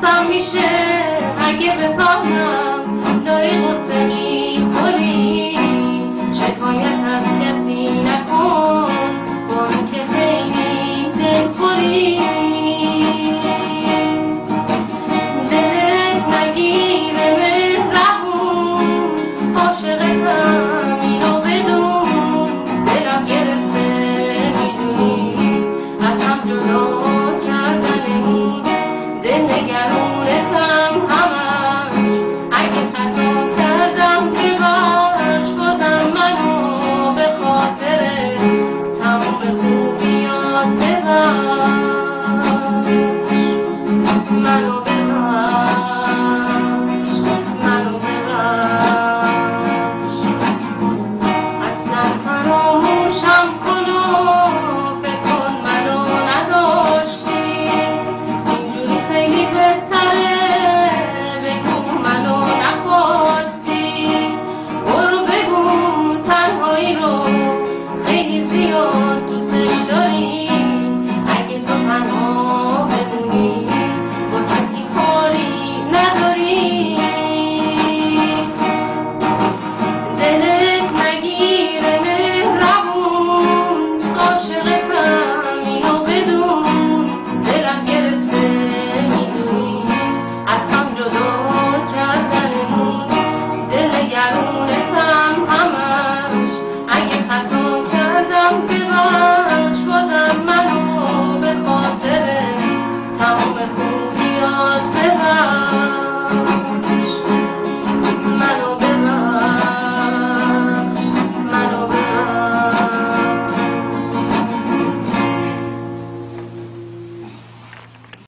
دوستم میشه اگه بفهمم داری قصه میخوری، شکایت از کسی نکن با این که خیلی دلخوری. دلت نگیره مهربون، عاشقتم اینو بدون، دلم گرفته میدونی از هم جدا کردنمون، دل نگرونتم همش، اگه خطا کردم ببخش، بازم منو به خاطر تموم خوبیات ببخش، منو